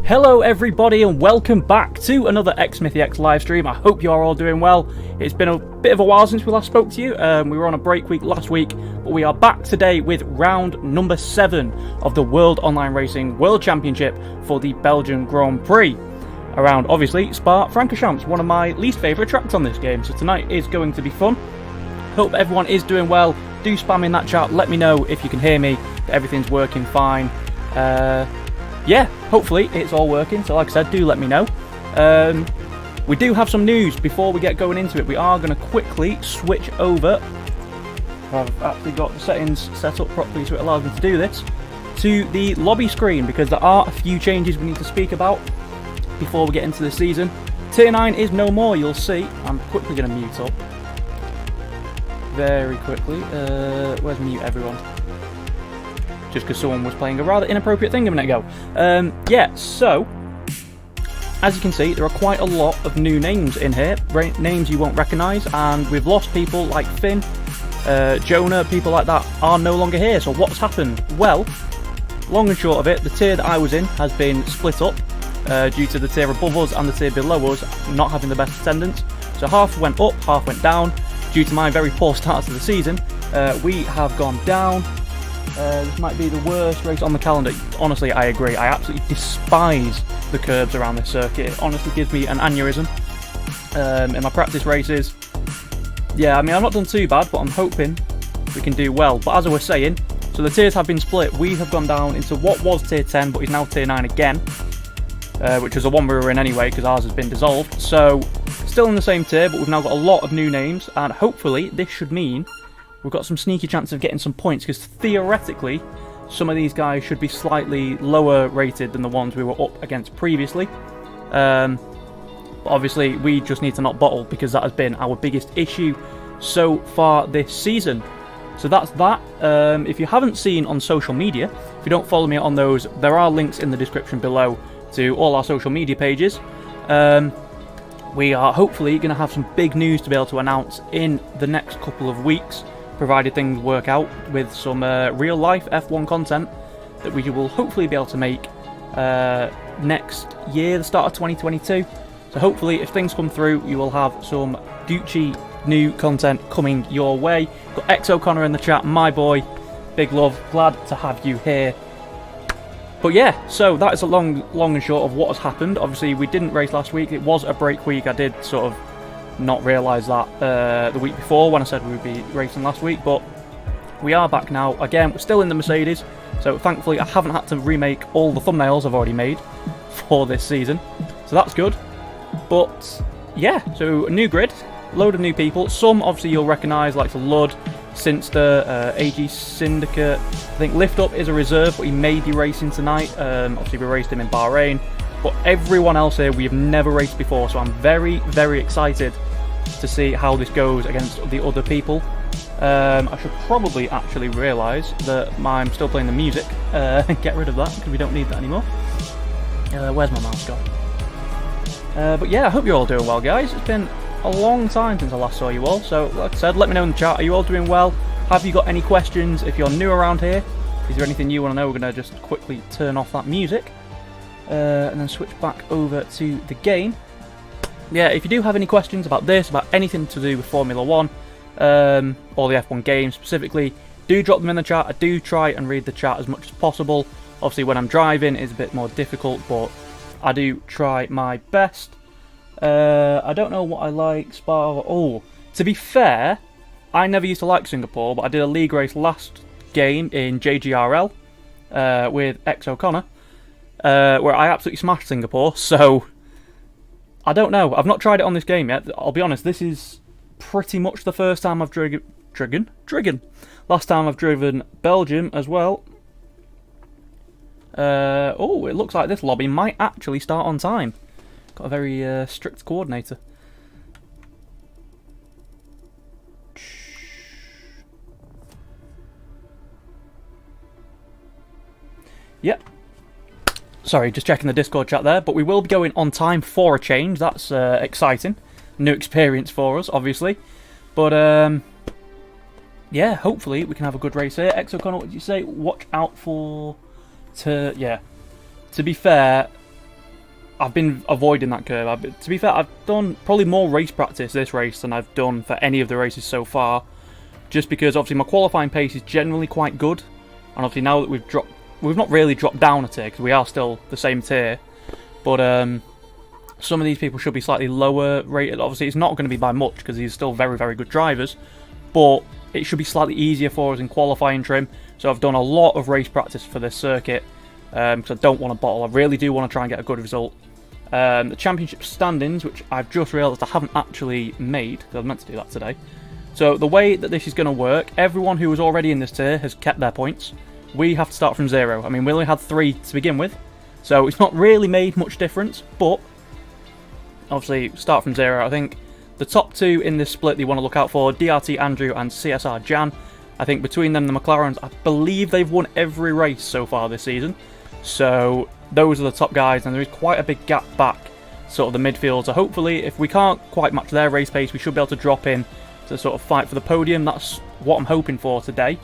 Hello everybody and welcome back to another xSmithyx livestream. I hope you are all doing well. It's been a bit of a while since we last spoke to you. We were on a break week last week, but we are back today with round number 7 of the World Online Racing World Championship for the Belgian Grand Prix. Around, obviously, Spa-Francorchamps, one of my least favourite tracks on this game, so tonight is going to be fun. Hope everyone is doing well. Do spam in that chat, let me know if you can hear me, that everything's working fine. Yeah, hopefully it's all working, so like I said, do let me know. We do have some news before we get going into it. We are going to quickly switch over. I've actually got the settings set up properly so it allows me to do this. To the lobby screen, because there are a few changes we need to speak about before we get into the season. Tier 9 is no more, you'll see. I'm quickly going to mute up. Very quickly. Where's mute everyone? Just because someone was playing a rather inappropriate thing a minute ago. Yeah, so, as you can see, there are quite a lot of new names in here, names you won't recognise, and we've lost people like Finn, Jonah, people like that are no longer here. So what's happened? Well, long and short of it, the tier that I was in has been split up due to the tier above us and the tier below us not having the best attendance. So half went up, half went down. Due to my very poor start to the season, we have gone down. This might be the worst race on the calendar. Honestly, I agree. I absolutely despise the curbs around this circuit. It honestly gives me an aneurysm in my practice races. Yeah, I mean, I've not done too bad, but I'm hoping we can do well. But as I was saying, so the tiers have been split. We have gone down into what was tier 10, but is now tier 9 again, which is the one we were in anyway, because ours has been dissolved. So, still in the same tier, but we've now got a lot of new names, and hopefully this should mean we've got some sneaky chance of getting some points, because theoretically, some of these guys should be slightly lower rated than the ones we were up against previously. But obviously, we just need to not bottle, because that has been our biggest issue so far this season. So that's that. If you haven't seen on social media, if you don't follow me on those, there are links in the description below to all our social media pages. We are hopefully going to have some big news to be able to announce in the next couple of weeks, provided things work out with some real-life F1 content that we will hopefully be able to make next year, the start of 2022. So hopefully, if things come through, you will have some Gucci new content coming your way. Got X O'Connor in the chat, my boy. Big love, glad to have you here. But yeah, so that is a long and short of what has happened. Obviously, we didn't race last week. It was a break week. I did sort of not realise that the week before when I said we would be racing last week, but we are back now. Again, we're still in the Mercedes, so thankfully I haven't had to remake all the thumbnails I've already made for this season, so that's good. But yeah, so a new grid, load of new people. Some obviously you'll recognise, like the Lud, Sinster, AG Syndicate. I think Lift Up is a reserve, but he may be racing tonight. Obviously we raced him in Bahrain. But everyone else here we have never raced before, so I'm very, very excited to see how this goes against the other people. I should probably actually realise that I'm still playing the music and get rid of that, because we don't need that anymore. Where's my mouse gone? But yeah, I hope you're all doing well, guys. It's been a long time since I last saw you all, so like I said, let me know in the chat. Are you all doing well? Have you got any questions? If you're new around here, is there anything you want to know? We're going to just quickly turn off that music. And then switch back over to the game. Yeah, if you do have any questions about this, about anything to do with Formula 1, or the F1 game specifically, do drop them in the chat. I do try and read the chat as much as possible. Obviously, when I'm driving, it's a bit more difficult, but I do try my best. I don't know what I like, Spa. Oh, to be fair, I never used to like Singapore, but I did a league race last game in JGRL with X O'Connor. Where I absolutely smashed Singapore, so I don't know. I've not tried it on this game yet. I'll be honest, this is pretty much the first time I've driven. Last time I've driven Belgium as well. Oh, it looks like this lobby might actually start on time. Got a very strict coordinator. Yep. Sorry, just checking the Discord chat there, but we will be going on time for a change. That's exciting. New experience for us, obviously. But, yeah, hopefully we can have a good race here. X O'Connor, what did you say? Watch out for... Yeah. To be fair, I've been avoiding that curve. To be fair, I've done probably more race practice this race than I've done for any of the races so far, just because obviously my qualifying pace is generally quite good, and obviously now that we've not really dropped down a tier because we are still the same tier, but some of these people should be slightly lower rated. Obviously, it's not going to be by much because these are still very, very good drivers, but it should be slightly easier for us in qualifying trim. So I've done a lot of race practice for this circuit because I don't want to bottle. I really do want to try and get a good result. The championship standings, which I've just realised I haven't actually made, because I was meant to do that today. So the way that this is going to work, everyone who was already in this tier has kept their points. We have to start from 0. I mean, we only had 3 to begin with, so it's not really made much difference, but obviously start from 0. I think the top 2 in this split that you want to look out for, DRT Andrew and CSR Jan. I think between them, the McLarens, I believe they've won every race so far this season. So those are the top guys, and there is quite a big gap back, sort of the midfield. So hopefully, if we can't quite match their race pace, we should be able to drop in to sort of fight for the podium. That's what I'm hoping for today.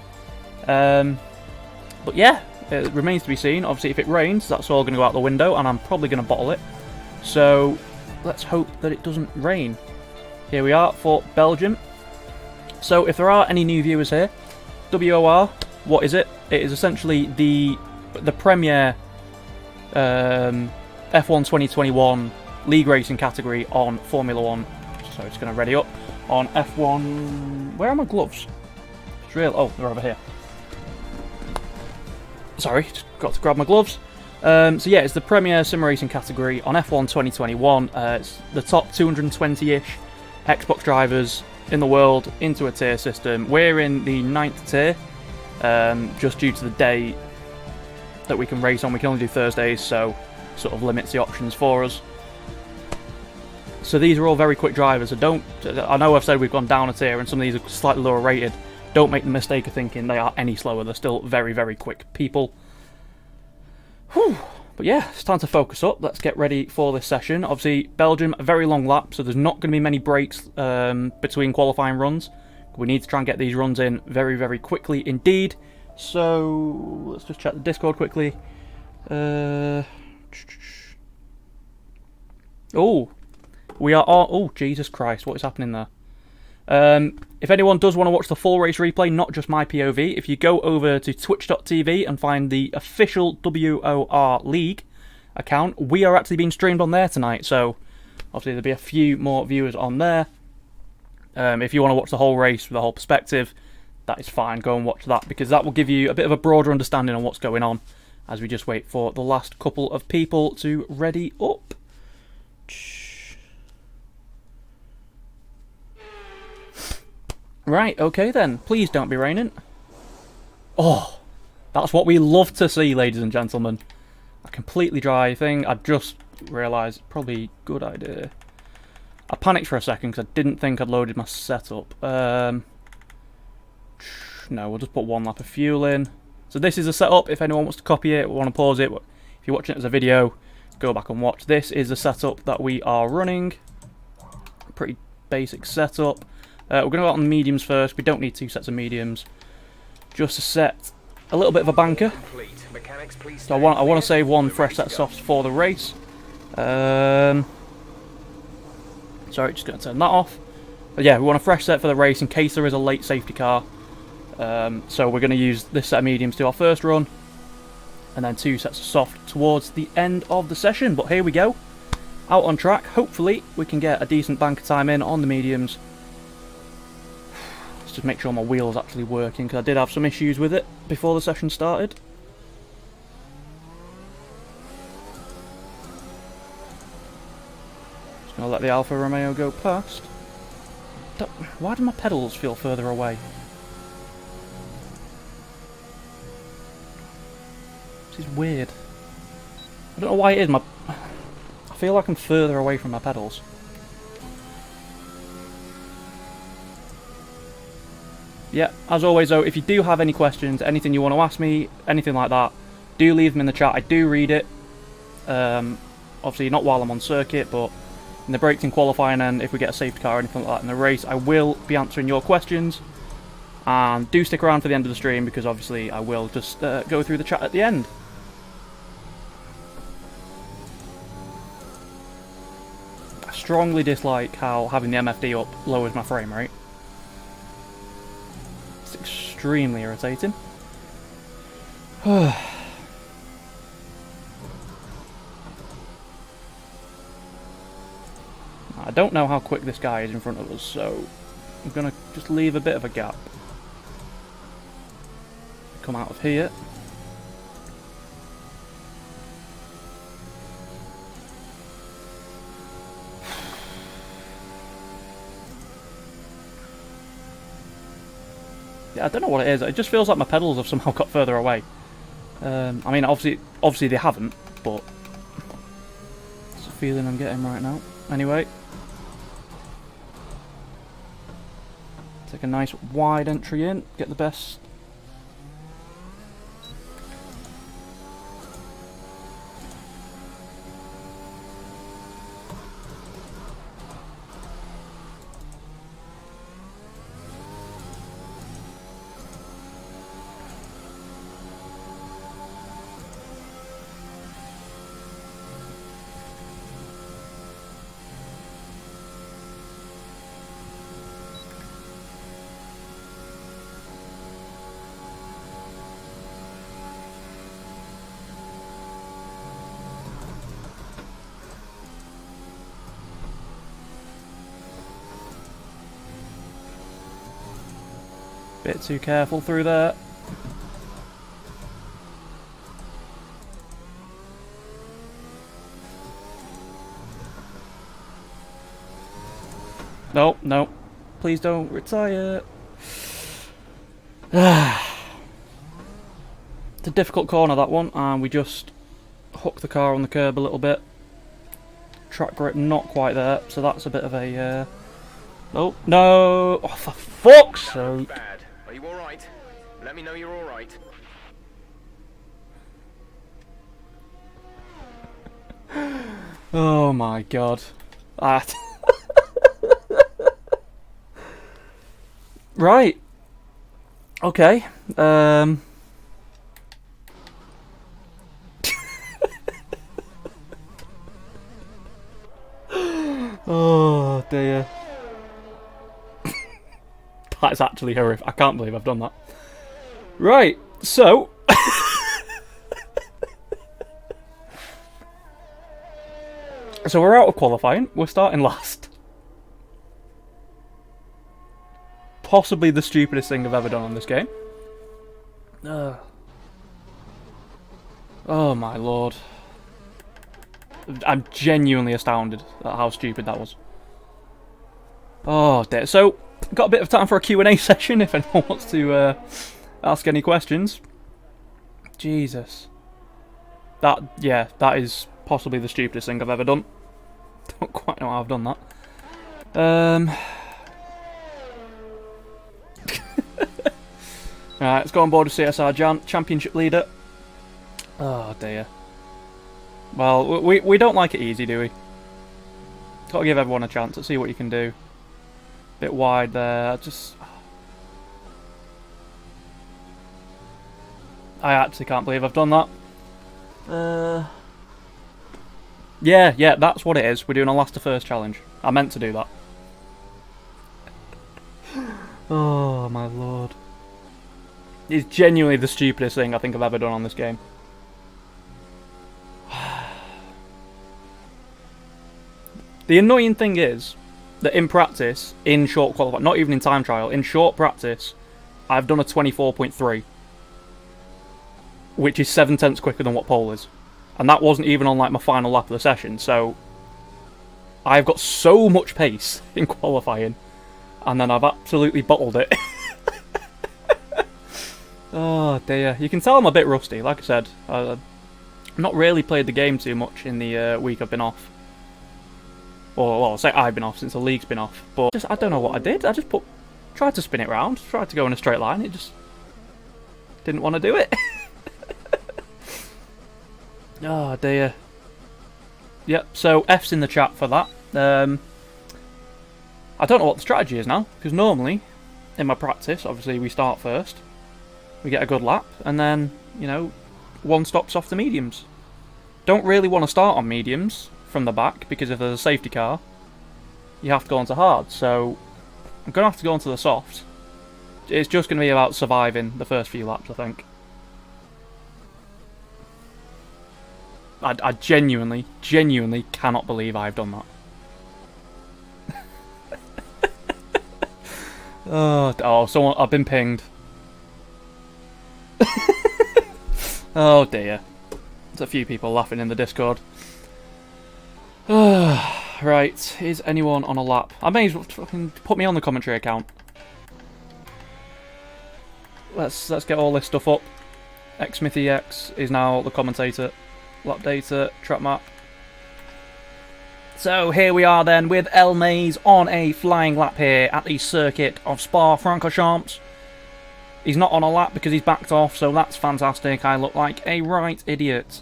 But yeah, it remains to be seen. Obviously, if it rains, that's all going to go out the window, and I'm probably going to bottle it. So let's hope that it doesn't rain. Here we are for Belgium. So if there are any new viewers here, WOR, what is it? It is essentially the premier F1 2021 league racing category on Formula 1. So it's going to ready up on F1. Where are my gloves? It's real. Oh, they're over here. Sorry, just got to grab my gloves. So yeah, it's the premier sim racing category on F1 2021. It's the top 220-ish Xbox drivers in the world into a tier system. We're in the 9th tier, just due to the day that we can race on. We can only do Thursdays, so sort of limits the options for us. So these are all very quick drivers, so I know I've said we've gone down a tier and some of these are slightly lower rated. Don't make the mistake of thinking they are any slower. They're still very, very quick people. Whew. But yeah, it's time to focus up. Let's get ready for this session. Obviously, Belgium, a very long lap, so there's not going to be many breaks between qualifying runs. We need to try and get these runs in very, very quickly indeed. So, let's just check the Discord quickly. Oh, we are on... Oh, Jesus Christ, what is happening there? If anyone does want to watch the full race replay, not just my POV, if you go over to twitch.tv and find the official WOR League account, we are actually being streamed on there tonight, so obviously there'll be a few more viewers on there. If you want to watch the whole race with the whole perspective, that is fine, go and watch that, because that will give you a bit of a broader understanding on what's going on as we just wait for the last couple of people to ready up. Right, okay then. Please don't be raining. Oh, that's what we love to see, ladies and gentlemen. A completely dry thing. I just realised, probably a good idea. I panicked for a second because I didn't think I'd loaded my setup. No, we'll just put 1 lap of fuel in. So this is a setup. If anyone wants to copy it, want to pause it, if you're watching it as a video, go back and watch. This is the setup that we are running. Pretty basic setup. We're going to go out on the mediums first. We don't need 2 sets of mediums. Just to set a little bit of a banker. So I want to save 1 fresh set of softs for the race. Sorry, just going to turn that off. But yeah, we want a fresh set for the race in case there is a late safety car. So we're going to use this set of mediums to our first run. And then 2 sets of soft towards the end of the session. But here we go. Out on track. Hopefully we can get a decent banker time in on the mediums. Just make sure my wheel's actually working, because I did have some issues with it before the session started. Just going to let the Alfa Romeo go past. Why do my pedals feel further away? This is weird. I don't know why it is. I feel like I'm further away from my pedals. Yeah, as always though, if you do have any questions, anything you want to ask me, anything like that, do leave them in the chat. I do read it. Obviously not while I'm on circuit, but in the breaks in qualifying, and if we get a safety car or anything like that in the race, I will be answering your questions. And do stick around for the end of the stream, because obviously I will just go through the chat at the end. strongly dislike how having the MFD up lowers my frame rate. It's extremely irritating. I don't know how quick this guy is in front of us, so I'm going to just leave a bit of a gap. Come out of here. Yeah, I don't know what it is. It just feels like my pedals have somehow got further away. I mean, obviously they haven't, but it's a feeling I'm getting right now. Anyway. Take a nice wide entry in, get the best. Bit too careful through there. No, no. Please don't retire. It's a difficult corner, that one, and we just hook the car on the curb a little bit. Track grip not quite there, so that's a bit of a... Oh, no! Oh, for fuck's sake! Are you alright? Let me know you're alright. Oh my god. That. Right. Okay. Oh dear. That's actually horrific. I can't believe I've done that. Right, so... so we're out of qualifying. We're starting last. Possibly the stupidest thing I've ever done on this game. Oh my lord. I'm genuinely astounded at how stupid that was. Oh dear. So... got a bit of time for a Q&A session if anyone wants to ask any questions. Jesus. That is possibly the stupidest thing I've ever done. Don't quite know how I've done that. Alright, let's go on board with CSR Championship leader. Oh dear. Well, we don't like it easy, do we? Got to give everyone a chance to see what you can do. Bit wide there, I actually can't believe I've done that. Yeah, that's what it is. We're doing a last to first challenge. I meant to do that. Oh my lord. It's genuinely the stupidest thing I think I've ever done on this game. The annoying thing is that in practice, in short qualifying, not even in time trial, in short practice, I've done a 24.3, which is 7/10 quicker than what pole is. And that wasn't even on like my final lap of the session, so I've got so much pace in qualifying, and then I've absolutely bottled it. Oh dear. You can tell I'm a bit rusty, like I said. I've not really played the game too much in the week I've been off. Well, I'll say I've been off since the league's been off, but I don't know what I did. I just tried to spin it round, tried to go in a straight line, it just didn't want to do it. Oh dear. Yep, so F's in the chat for that. I don't know what the strategy is now, because normally, in my practice, obviously we start first, we get a good lap, and then, you know, one stops off the mediums. Don't really want to start on mediums from the back, because if there's a safety car, you have to go onto hard. So I'm going to have to go onto the soft. It's just going to be about surviving the first few laps, I think. I genuinely cannot believe I've done that. Oh, someone, I've been pinged. Oh dear. There's a few people laughing in the Discord. Right, is anyone on a lap? I may as well fucking put me on the commentary account. Let's get all this stuff up. xSmithyx is now the commentator. Lap data, track map. So here we are then with El Maze on a flying lap here at the circuit of Spa-Francorchamps. He's not on a lap because he's backed off, so that's fantastic. I look like a right idiot.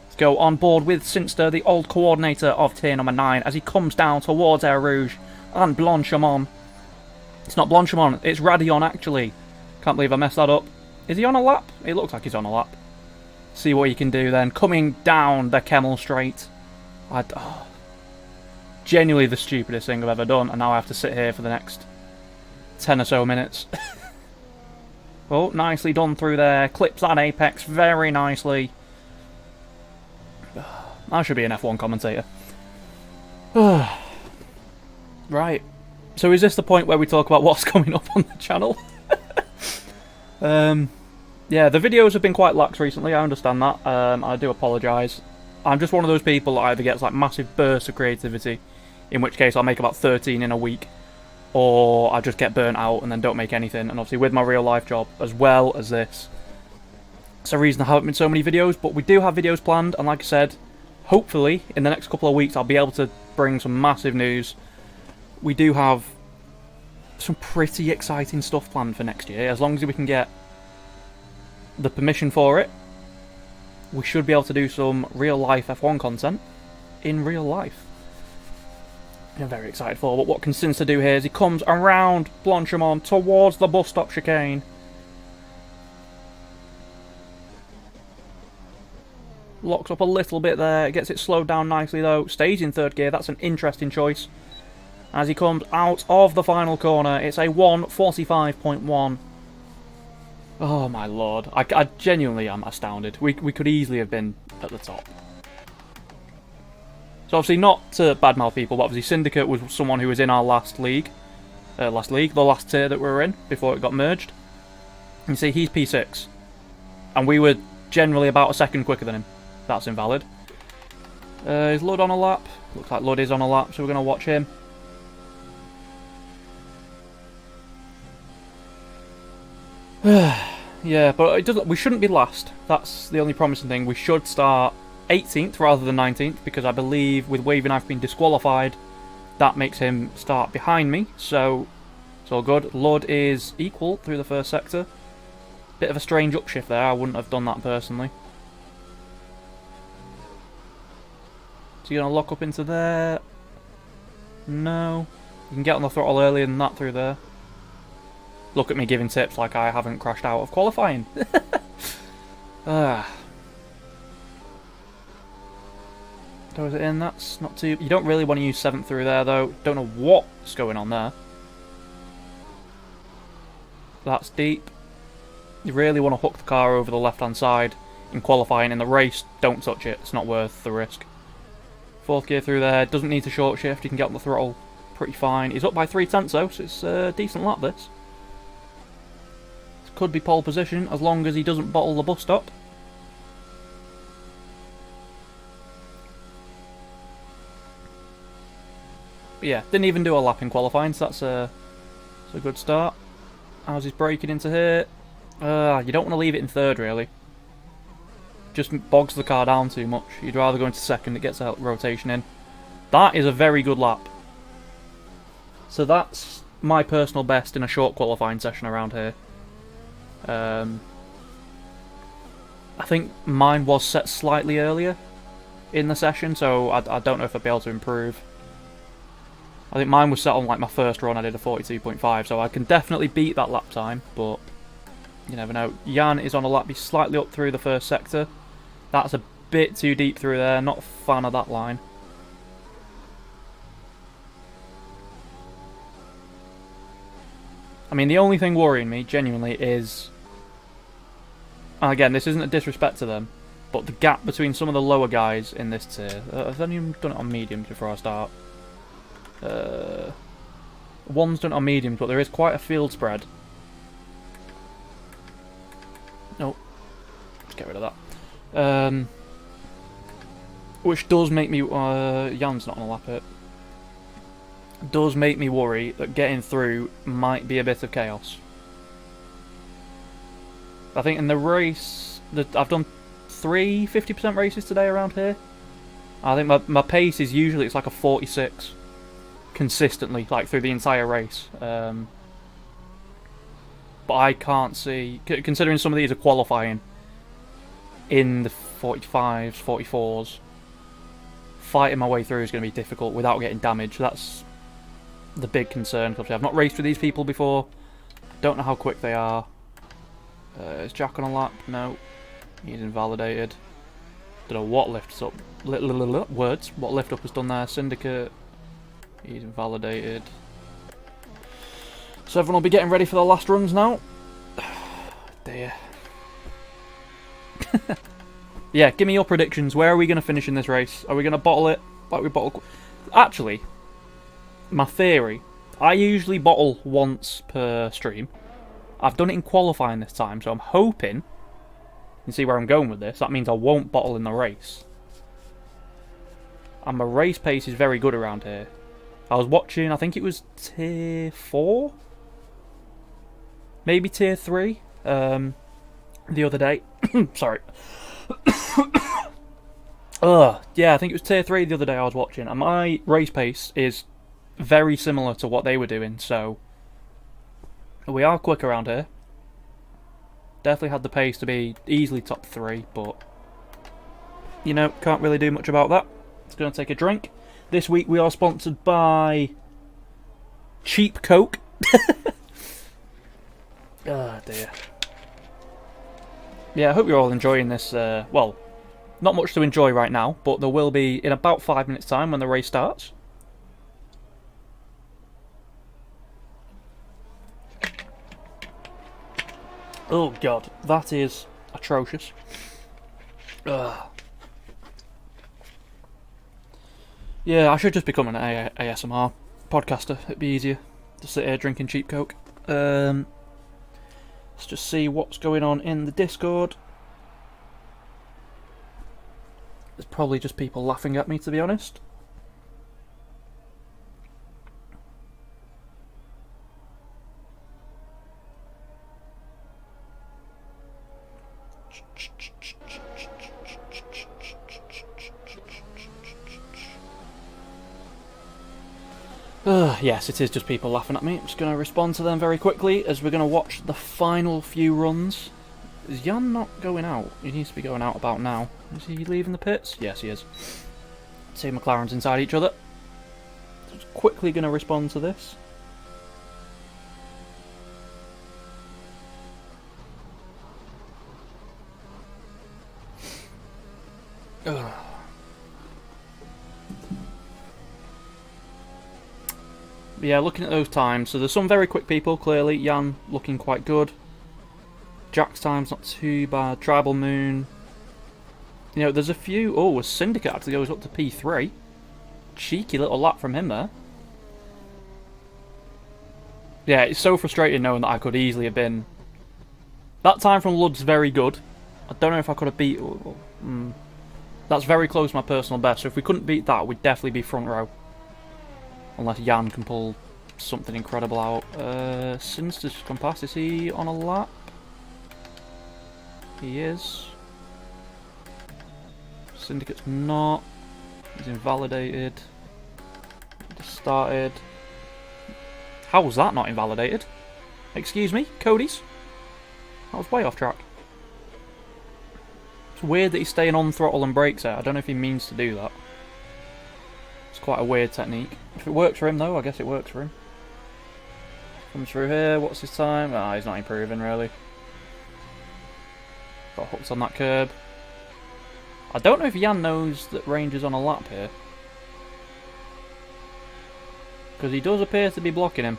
Let's go on board with Sinster, the old coordinator of tier number 9, as he comes down towards Air Rouge and Blanchimont. It's not Blanchimont, it's Radion actually. Can't believe I messed that up. Is he on a lap? It looks like he's on a lap. See what he can do then. Coming down the Kemmel Straight. Genuinely the stupidest thing I've ever done, and now I have to sit here for the next 10 or so minutes. Oh, nicely done through there. Clips that apex very nicely. I should be an F1 commentator. Right. So is this the point where we talk about what's coming up on the channel? Yeah, the videos have been quite lax recently, I understand that. I do apologise. I'm just one of those people that either gets like massive bursts of creativity, in which case I'll make about 13 in a week, or I just get burnt out and then don't make anything. And obviously with my real life job, as well as this, it's a reason there haven't been so many videos, but we do have videos planned, and like I said, hopefully in the next couple of weeks I'll be able to bring some massive news. We do have some pretty exciting stuff planned for next year, as long as we can get the permission for it. We should be able to do some real life F1 content in real life. I'm very excited for. But what can Sinster do here is he comes around Blanchimont towards the bus stop chicane. Locks up a little bit there, gets it slowed down nicely though, stays in third gear. That's an interesting choice. As he comes out of the final corner, it's a 1:45.1. Oh my lord, I genuinely am astounded. We could easily have been at the top. So obviously not to badmouth people, but obviously Syndicate was someone who was in our last league. The last tier that we were in, before it got merged. You see, he's P6. And we were generally about a second quicker than him. That's invalid. Is Lud on a lap? Looks like Lud is on a lap, so we're going to watch him. Yeah, but it doesn't. We shouldn't be last. That's the only promising thing. We should start 18th rather than 19th, because I believe with Wavy Knife being disqualified, that makes him start behind me. So it's all good. Lud is equal through the first sector. Bit of a strange upshift there. I wouldn't have done that personally. So you're going to lock up into there? No. You can get on the throttle earlier than that through there. Look at me giving tips like I haven't crashed out of qualifying. Throws it in, that's not too... You don't really want to use 7th through there though. Don't know what's going on there. That's deep. You really want to hook the car over the left hand side in qualifying. In the race, don't touch it. It's not worth the risk. 4th gear through there, doesn't need to short shift. You can get on the throttle pretty fine. He's up by 3/10 though, so it's a decent lap this. Could be pole position as long as he doesn't bottle the bus stop. But yeah, didn't even do a lap in qualifying, so that's a good start. How's his braking into here? You don't want to leave it in third really. Just bogs the car down too much. You'd rather go into second, it gets a rotation in. That is a very good lap. So that's my personal best in a short qualifying session around here. I think mine was set slightly earlier in the session, so I don't know if I'd be able to improve. I think mine was set on like my first run. I did a 42.5, so I can definitely beat that lap time, but you never know. Jan is on a lap, he's slightly up through the first sector. That's a bit too deep through there, not a fan of that line. I mean, the only thing worrying me, genuinely, is... And again, this isn't a disrespect to them, but the gap between some of the lower guys in this tier... Have any of them done it on mediums before I start? One's done it on mediums, but there is quite a field spread. Nope. Let's get rid of that. Which does make me... Jan's not going to lap it. Does make me worry that getting through might be a bit of chaos. I think in the race... I've done 3 50% races today around here. I think my pace is usually... It's like a 46. Consistently, like through the entire race. But I can't see... Considering some of these are qualifying in the 45s, 44s, fighting my way through is going to be difficult without getting damaged. That's the big concern. Because I've not raced with these people before. Don't know how quick they are. Is Jack on a lap? No. He's invalidated. Don't know what lifts up. Words. What lift up has done there. Syndicate. He's invalidated. So everyone will be getting ready for the last runs now. Dear. Yeah, give me your predictions. Where are we going to finish in this race? Are we going to bottle it like we bottle... Actually, my theory. I usually bottle once per stream. I've done it in qualifying this time, so I'm hoping... You can see where I'm going with this. That means I won't bottle in the race. And my race pace is very good around here. I was watching, I think it was tier 4? Maybe tier 3? The other day. Sorry. Yeah, I think it was tier 3 the other day I was watching. And my race pace is very similar to what they were doing, so... We are quick around here. Definitely had the pace to be easily top 3, but... You know, can't really do much about that. It's going to take a drink. This week we are sponsored by... Cheap Coke. Oh dear. Yeah, I hope you're all enjoying this, well, not much to enjoy right now, but there will be in about 5 minutes time when the race starts. Oh god, that is atrocious. Ugh. Yeah, I should just become an ASMR podcaster. It'd be easier to sit here drinking cheap Coke. Let's just see what's going on in the Discord. There's probably just people laughing at me, to be honest. Yes, it is just people laughing at me. I'm just going to respond to them very quickly as we're going to watch the final few runs. Is Jan not going out? He needs to be going out about now. Is he leaving the pits? Yes, he is. Two McLarens inside each other. Just quickly going to respond to this. Ugh. Yeah, looking at those times, so there's some very quick people, clearly. Jan looking quite good. Jack's time's not too bad. Tribal Moon. You know, there's a few... Oh, a Syndicate actually goes up to P3. Cheeky little lap from him there. Yeah, it's so frustrating knowing that I could easily have been... That time from Lud's very good. I don't know if I could have beat... That's very close to my personal best, so if we couldn't beat that, we'd definitely be front row. Unless Jan can pull something incredible out. Sinister's just come past. Is he on a lap? He is. Syndicate's not. He's invalidated. Just started. How was that not invalidated? Excuse me? Cody's? That was way off track. It's weird that he's staying on throttle and brakes there. I don't know if he means to do that. It's quite a weird technique. If it works for him though, I guess it works for him. Comes through here, what's his time? Ah, he's not improving really. Got hooked on that curb. I don't know if Jan knows that Ranger's on a lap here. Because he does appear to be blocking him.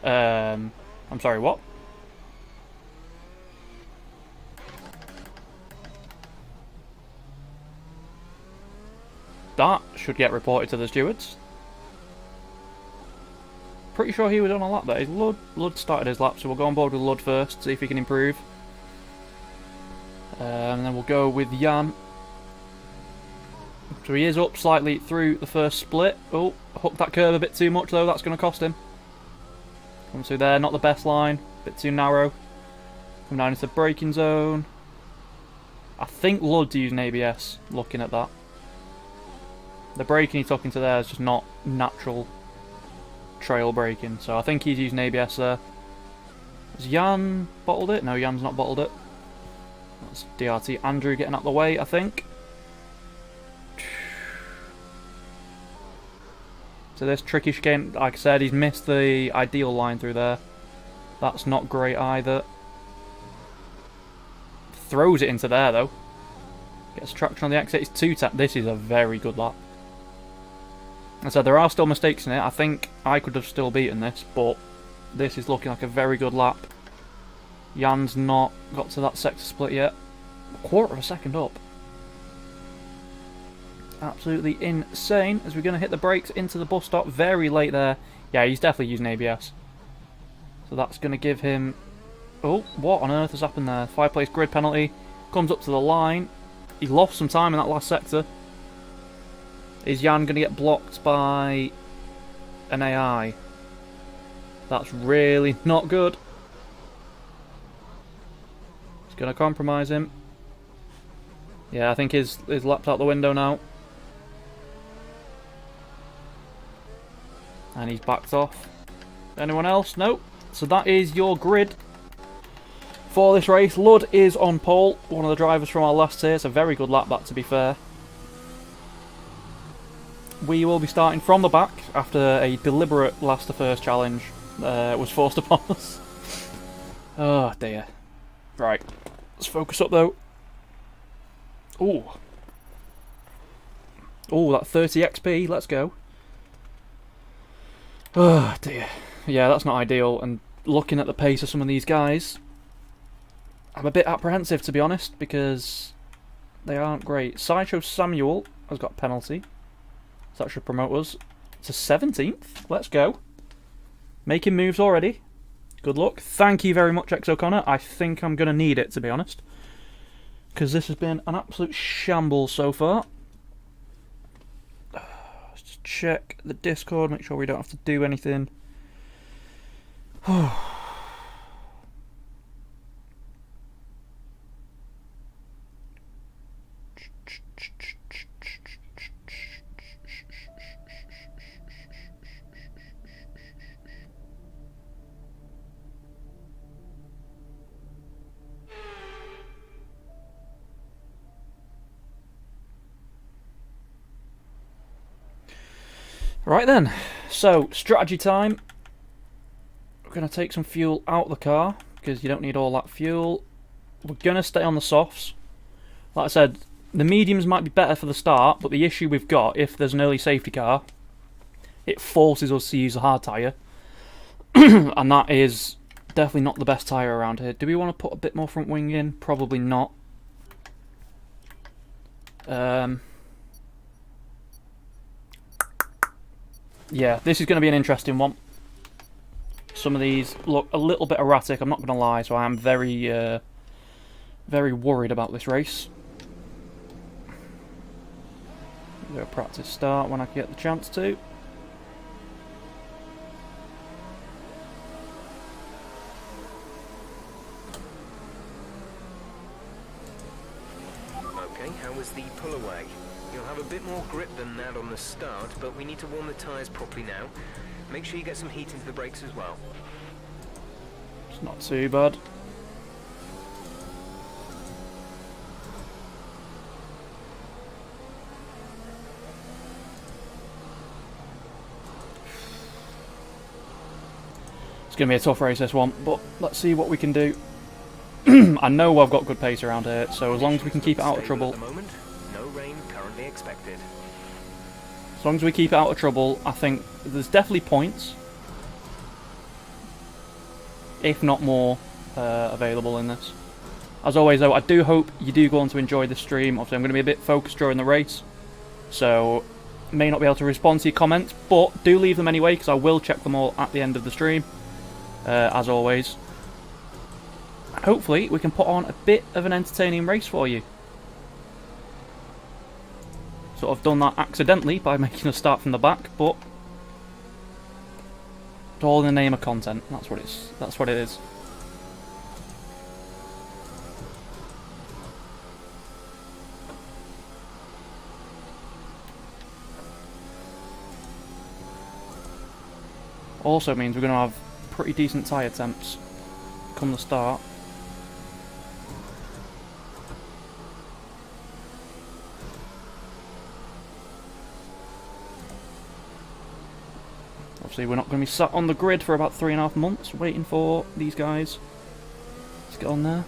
I'm sorry, what? That should get reported to the stewards. Pretty sure he was on a lap there. Lud started his lap, so we'll go on board with Lud first, see if he can improve. And then we'll go with Jan. So he is up slightly through the first split. Oh, hooked that curve a bit too much though, that's going to cost him. Come through there, not the best line, a bit too narrow. Come down into the braking zone. I think Lud's using ABS, looking at that. The braking he took into there is just not natural trail braking, so I think he's using ABS there. Has Jan bottled it? No, Jan's not bottled it. That's DRT Andrew getting out the way, I think. So this tricky chicane, like I said, he's missed the ideal line through there. That's not great either. Throws it into there though. Gets traction on the exit. It's 2-tap. This is a very good lap. As I said, there are still mistakes in it. I think I could have still beaten this, but this is looking like a very good lap. Jan's not got to that sector split yet. A quarter of a second up. Absolutely insane, as we're going to hit the brakes into the bus stop very late there. Yeah, he's definitely using ABS. So that's going to give him... Oh, what on earth has happened there? 5-place grid penalty. Comes up to the line. He lost some time in that last sector. Is Jan going to get blocked by an AI? That's really not good. It's going to compromise him. Yeah, I think his lap's out the window now. And he's backed off. Anyone else? Nope. So that is your grid for this race. Lud is on pole, one of the drivers from our last tier. It's a very good lap, that, to be fair. We will be starting from the back after a deliberate last to first challenge was forced upon us. Oh dear. Right, let's focus up though. Ooh. Ooh, that 30 XP, let's go. Oh dear. Yeah, that's not ideal, and looking at the pace of some of these guys, I'm a bit apprehensive to be honest, because they aren't great. Sideshow Samuel has got a penalty. So that should promote us to 17th. Let's go. Making moves already. Good luck. Thank you very much, X O'Connor. I think I'm going to need it, to be honest, because this has been an absolute shambles so far. Let's just check the Discord, make sure we don't have to do anything. Right then, so strategy time. We're going to take some fuel out of the car because you don't need all that fuel. We're going to stay on the softs. Like I said, the mediums might be better for the start, but the issue we've got, if there's an early safety car, it forces us to use a hard tyre. And that is definitely not the best tyre around here. Do we want to put a bit more front wing in? Probably not. Yeah, this is going to be an interesting one. Some of these look a little bit erratic, I'm not going to lie, so I am very, very worried about this race. Do a practice start when I get the chance to. Okay, how was the pull away? You'll have a bit more grip than that on the start, but we need to warm the tyres properly now. Make sure you get some heat into the brakes as well. It's not too bad. It's going to be a tough race, this one, but let's see what we can do. I know I've got good pace around here, so as long as we can keep it out of trouble. At the moment, no rain currently expected. As long as we keep it out of trouble, I think there's definitely points. if not more, available in this. As always though, I do hope you do go on to enjoy the stream. Obviously I'm going to be a bit focused during the race, so may not be able to respond to your comments, but do leave them anyway because I will check them all at the end of the stream, as always. Hopefully we can put on a bit of an entertaining race for you. Sort of done that accidentally by making us start from the back, but it's all in the name of content. That's what it's. That's what it is. Also means we're going to have pretty decent tyre temps come the start. Obviously we're not going to be sat on the grid for about 3.5 months waiting for these guys. Let's get on there.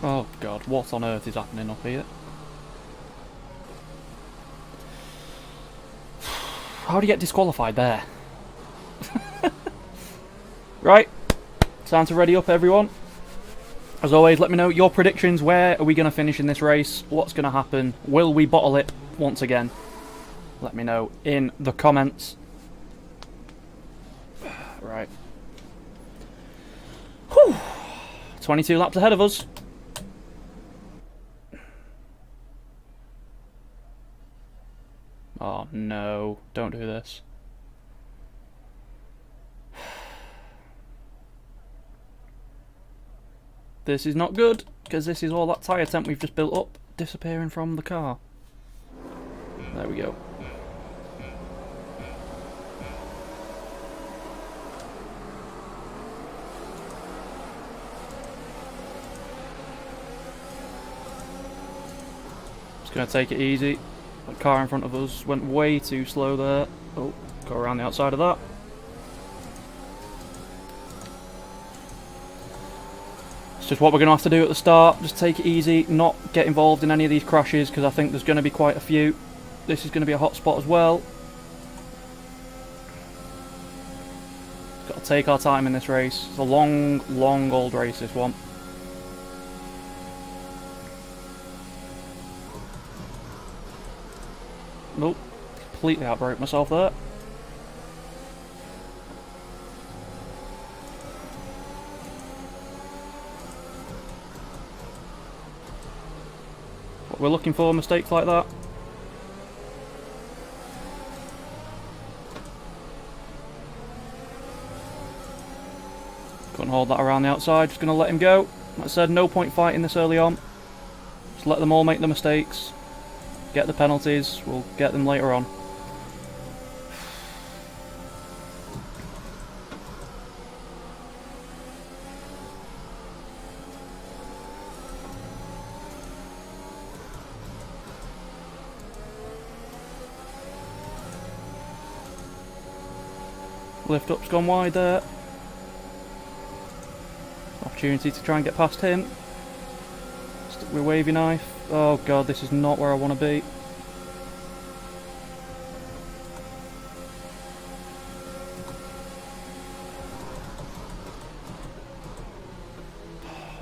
Oh god, what on earth is happening up here? How do you get disqualified there? Right, time to ready up everyone. As always, let me know your predictions. Where are we going to finish in this race? What's going to happen? Will we bottle it once again? Let me know in the comments. Right. Whew. 22 laps ahead of us. Oh no, don't do this. This is not good, because this is all that tyre temp we've just built up disappearing from the car. There we go. Just going to take it easy. The car in front of us went way too slow there. Oh, go around the outside of that. It's just what we're going to have to do at the start. Just take it easy, not get involved in any of these crashes, because I think there's going to be quite a few. This is going to be a hot spot as well. Got to take our time in this race. It's a long, long old race, this one. Nope, completely outbroke myself there. What we're looking for, mistakes like that. Couldn't hold that around the outside, just going to let him go. Like I said, no point fighting this early on. Just let them all make the mistakes. Get the penalties, we'll get them later on. Lift up's gone wide there. Opportunity to try and get past him. Stick with wavy knife. Oh god, this is not where I want to be.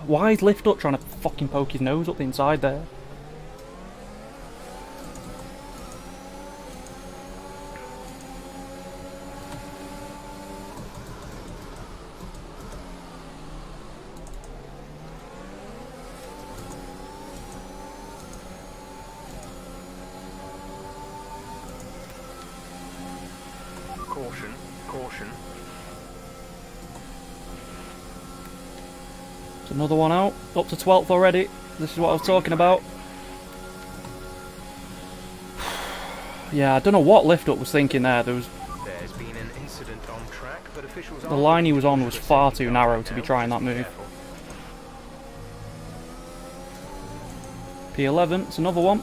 Why is Lift Up trying to fucking poke his nose up the inside there? Caution, caution. There's another one out. Up to 12th already. This is what I was talking about. Yeah, I don't know what Lift Up was thinking there. There's been an incident on track, but officials the line he was on was far too narrow to be trying that move. P11, it's another one.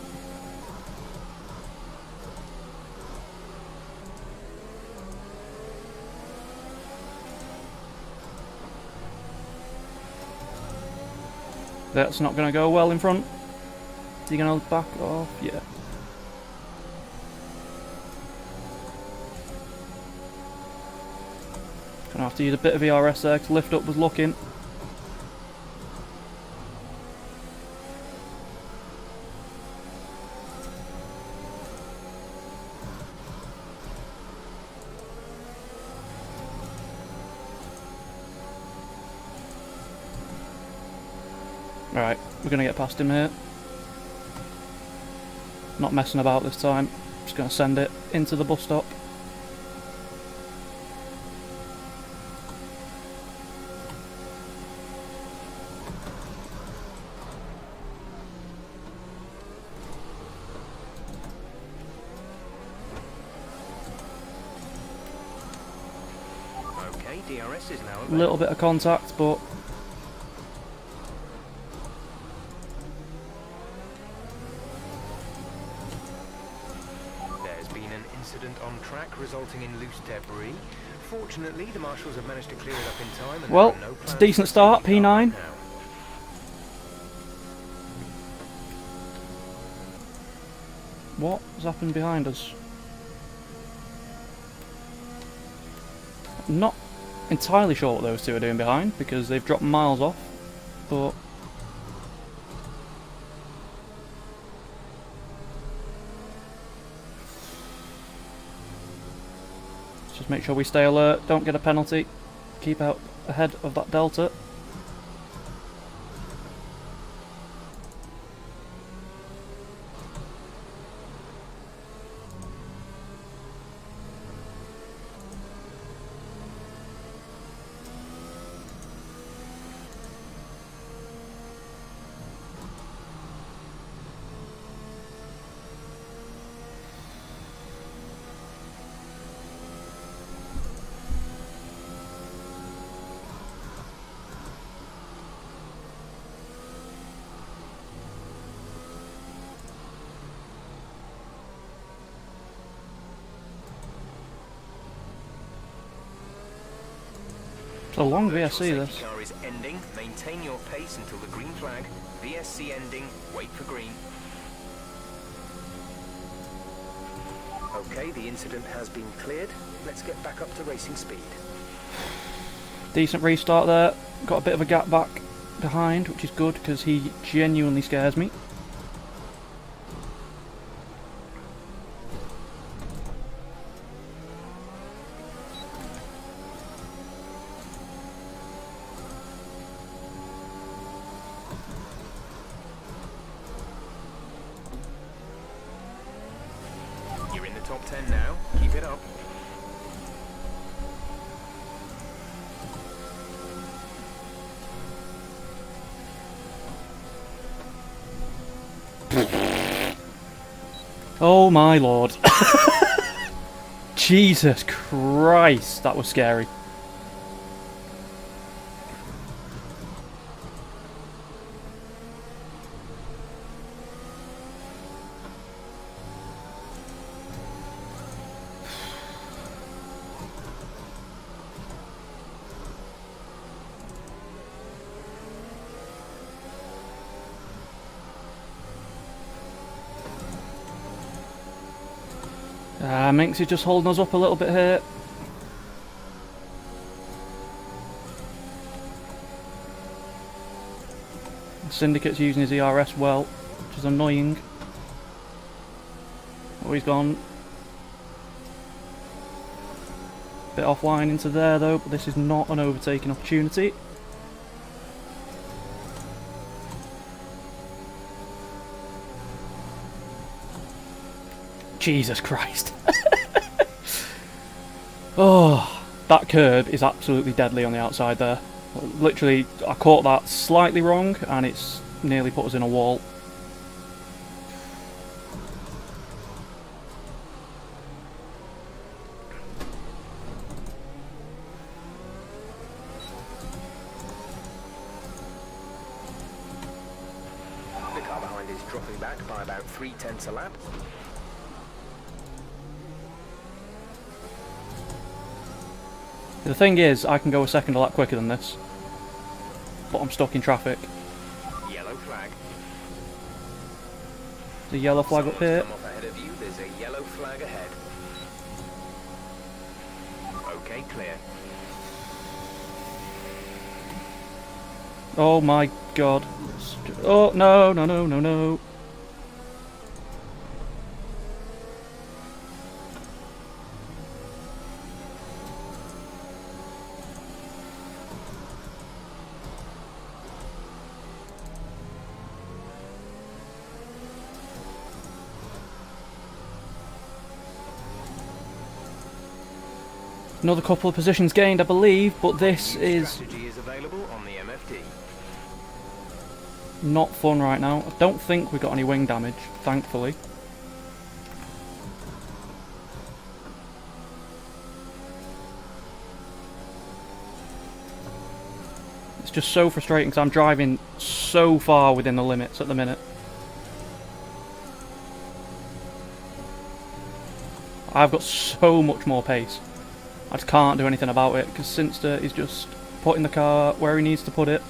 That's not going to go well in front. Is he going to back off? Yeah. Going to have to use a bit of ERS there because lift up was looking. Right, we're going to get past him here. Not messing about this time. Just going to send it into the bus stop. Okay, DRS is now A available. little bit of contact, but There's been an incident on track resulting in loose debris. Fortunately, the marshals have managed to clear it up in time. And well, there are no it's a plans decent for start, safety car P9. now. What has happened behind us? I'm not entirely sure what those two are doing behind because they've dropped miles off, but let's just make sure we stay alert, don't get a penalty, keep out ahead of that delta. It's a long VSC Virtual this. safety car is ending. Maintain your pace until the green flag. VSC ending. Wait for green. Okay, the incident has been cleared. Let's get back up to racing speed. Decent restart there, got a bit of a gap back behind, which is good because he genuinely scares me. You're in the top 10 now. Keep it up. Oh my lord. Jesus Christ, that was scary. Minx is just holding us up a little bit here. Syndicate's using his ERS well, which is annoying. Oh, he's gone. Bit offline into there though, but this is not an overtaking opportunity. Jesus Christ. Oh, that curb is absolutely deadly on the outside there. Literally, I caught that slightly wrong and it's nearly put us in a wall. The car behind is dropping dropping back by about 3/10 a lap. The thing is, I can go a second a lap quicker than this, but I'm stuck in traffic. Yellow flag. The yellow flag up here. Come off ahead of you. There's a yellow flag ahead. Okay, clear. Oh my god. Oh, no, no, no, no, no. Another couple of positions gained, I believe, but this is Strategy is available on the MFD. not fun right now. I don't think we got any wing damage, thankfully. It's just so frustrating because I'm driving so far within the limits at the minute. I've got so much more pace. I just can't do anything about it because Sinster is just putting the car where he needs to put it.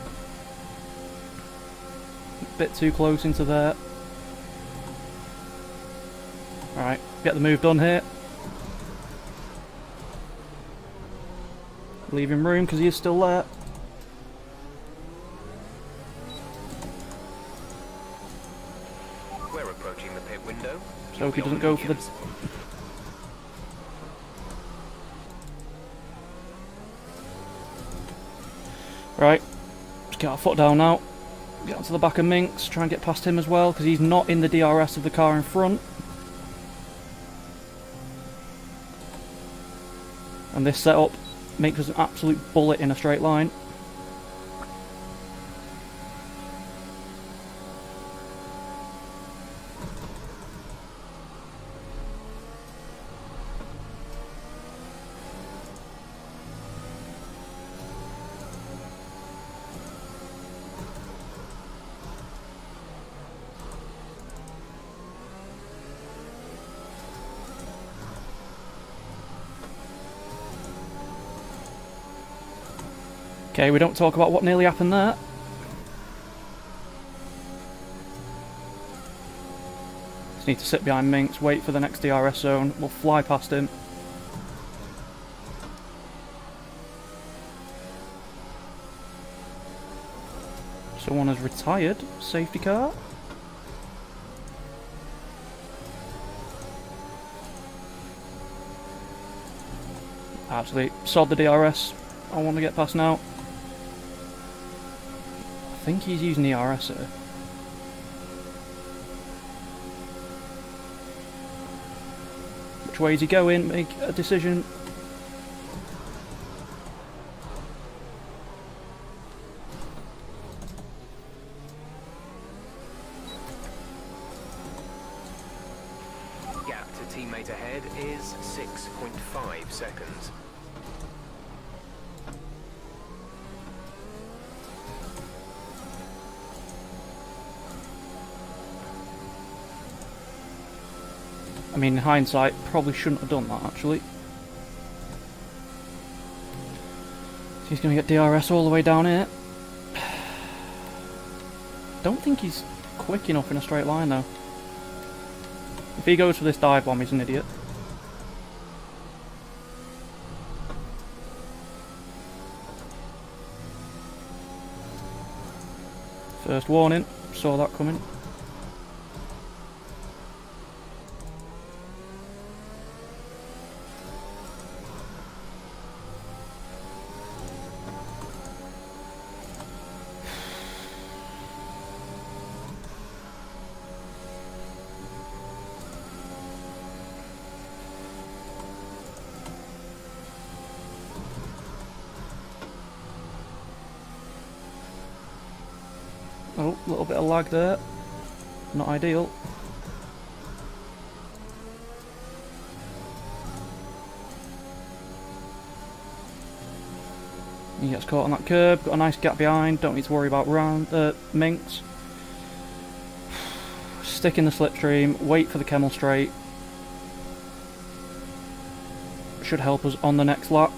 A bit too close into there. Alright, get the move done here. Leave him room because he is still there. We're approaching the pit window. So if he doesn't go for the... Right, just get our foot down now. Get onto the back of Minx, try and get past him as well, because he's not in the DRS of the car in front. And this setup makes us an absolute bullet in a straight line. Okay, we don't talk about what nearly happened there. Just need to sit behind Minx, wait for the next DRS zone. We'll fly past him. Someone has retired. Safety car. Actually, sod the DRS. I want to get past now. I think he's using the RS here. Which way is he going? Make a decision. Gap to teammate ahead is 6.5 seconds. I mean, in hindsight, probably shouldn't have done that, actually. So he's going to get DRS all the way down here. Don't think he's quick enough in a straight line, though. If he goes for this dive bomb, he's an idiot. First warning, saw that coming. Oh, a little bit of lag there. Not ideal. He gets caught on that curb, got a nice gap behind, don't need to worry about round Minx. stick in the slipstream, wait for the Kemmel straight. Should help us on the next lap.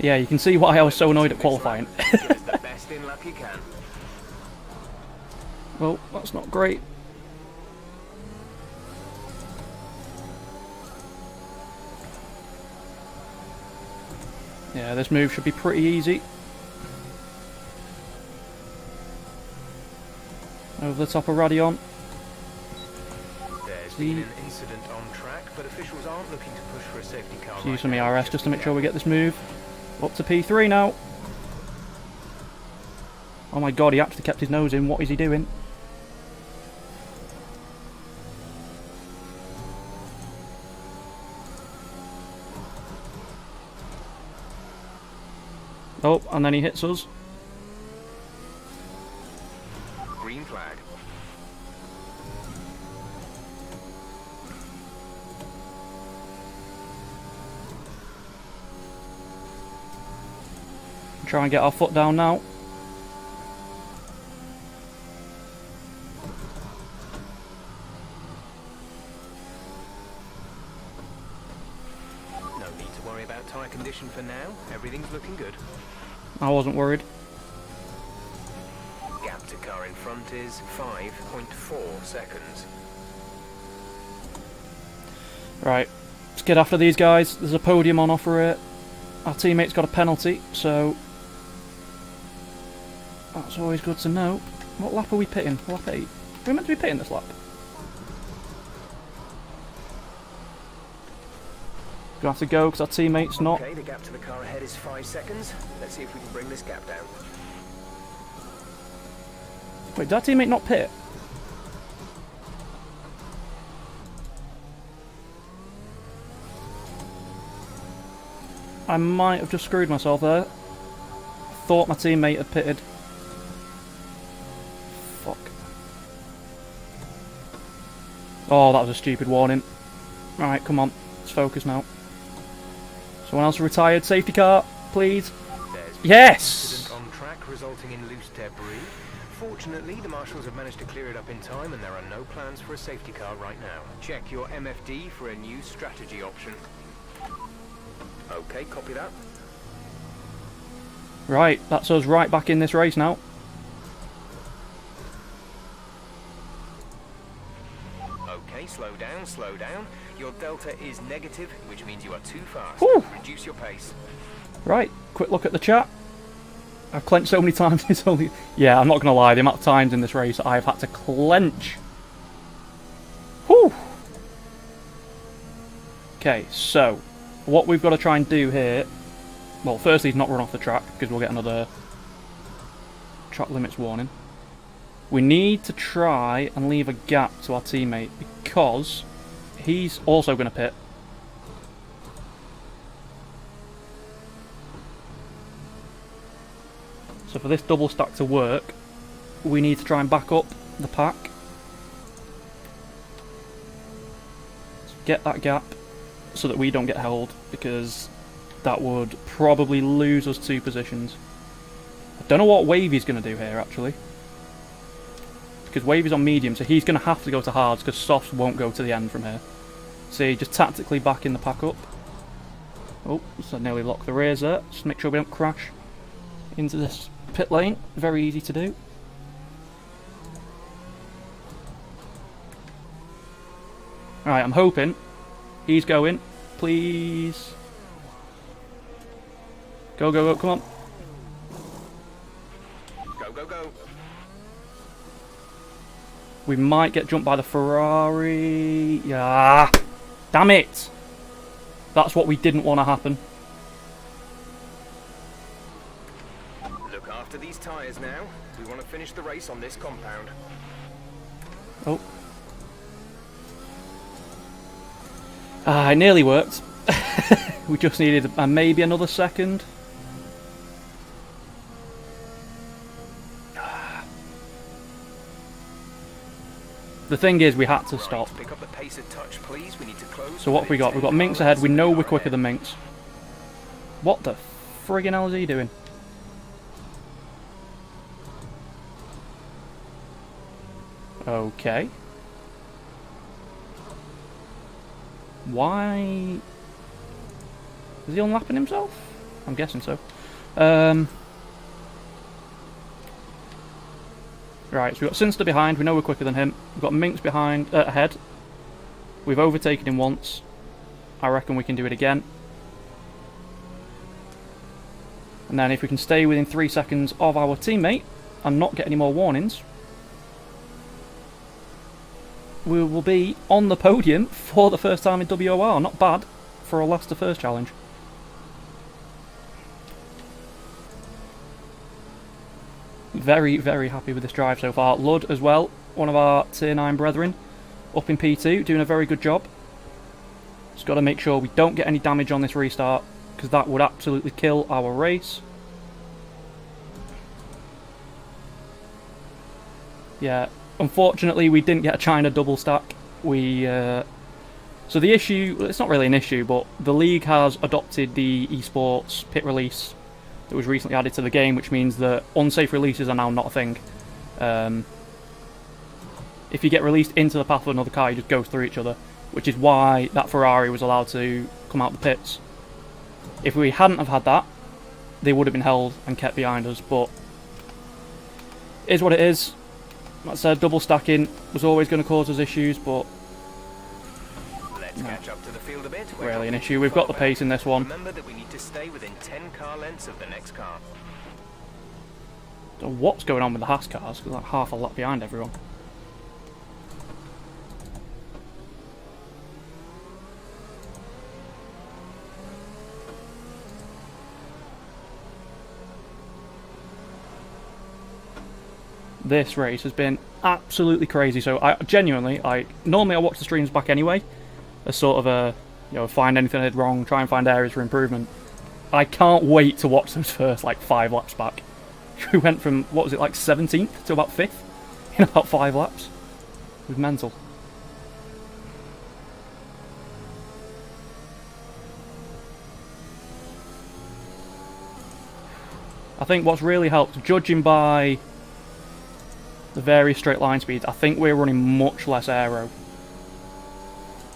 Yeah, you can see why I was so annoyed at qualifying. The best in luck you can. Well, that's not great. Yeah, this move should be pretty easy. Over the top of Radion. There's been an incident on track, but officials aren't looking to push for a safety car. Use some ERS just to make sure we get this move. Up to P3 now. Oh my god, he actually kept his nose in. What is he doing? Oh, and then he hits us. Green flag. Try and get our foot down now. No need to worry about tyre condition for now. Everything's looking good. I wasn't worried. Gap to car in front is 5.4 seconds. Right, let's get after these guys. There's a podium on offer here. Our teammate's got a penalty, so that's always good to know. What lap are we pitting? Lap 8? Are we meant to be pitting this lap? Gonna have to go because our teammate's not. Okay, the gap to the car ahead is 5 seconds. Let's see if we can bring this gap down. Wait, did our teammate not pit? I might have just screwed myself there. Thought my teammate had pitted. Fuck. Oh, that was a stupid warning. Right, come on. Let's focus now. Someone else retired. Safety car, please. Yes! Incident on track resulting in loose debris. Fortunately, the marshals have managed to clear it up in time and there are no plans for a safety car right now. Check your MFD for a new strategy option. Okay, copy that. Right, that's us right back in this race now. Okay, slow down, slow down. Your delta is negative, which means you are too fast. Whew. Reduce your pace. Right, quick look at the chat. I've clenched so many times, it's only... Yeah, I'm not going to lie, the amount of times in this race I've had to clench. Whew! Okay, so, what we've got to try and do here... Well, firstly, is not run off the track, because we'll get another track limits warning. We need to try and leave a gap to our teammate, because he's also going to pit. So for this double stack to work, we need to try and back up the pack. Get that gap so that we don't get held, because that would probably lose us 2 positions. I don't know what Wavy's going to do here, actually. Because Wavy's on medium, so he's going to have to go to hards, because softs won't go to the end from here. See, just tactically backing the pack up. Oh, so I nearly locked the rears there. Just make sure we don't crash into this pit lane. Very easy to do. Alright, I'm hoping he's going. Please. Go, go, go, come on. Go, go, go. We might get jumped by the Ferrari. Yeah. Damn it. That's what we didn't want to happen. Look after these tyres now. We want to finish the race on this compound. Oh. Ah, it nearly worked. We just needed maybe another second. The thing is, we had to stop. Pick up the pace a touch, please. We need to close. So what have we got? We've got Minx ahead. We know we're quicker than Minx. What the friggin' hell is he doing? Okay. Why? Is he unlapping himself? I'm guessing so. Right, so we've got Sinster behind. We know we're quicker than him. We've got Minx behind, ahead. We've overtaken him once. I reckon we can do it again. And then if we can stay within 3 seconds of our teammate and not get any more warnings, we will be on the podium for the first time in WOR. Not bad for a last to first challenge. Very, very happy with this drive so far. Lud as well, one of our tier 9 brethren, up in P2, doing a very good job. Just got to make sure we don't get any damage on this restart, because that would absolutely kill our race. Yeah, unfortunately we didn't get a China double stack. So the issue, it's not really an issue, but the league has adopted the esports pit release that was recently added to the game, which means that unsafe releases are now not a thing. If you get released into the path of another car, you just go through each other, which is why that Ferrari was allowed to come out the pits. If we hadn't have had that, they would have been held and kept behind us, but it is what it is. Like I said, double stacking was always going to cause us issues, but Let's catch up to the field a bit. Really an issue. We've got the pace in this one. Remember that we need to stay within 10 car lengths of the next car. Don't know what's going on with the Haas cars, because like half a lap behind everyone. This race has been absolutely crazy. So I genuinely, normally I watch the streams back anyway, as sort of a, find anything I did wrong, try and find areas for improvement. I can't wait to watch those first like 5 laps back. We went from, what was it, like 17th to about 5th in about 5 laps. It was mental. I think what's really helped, judging by the various straight line speeds, I think we're running much less aero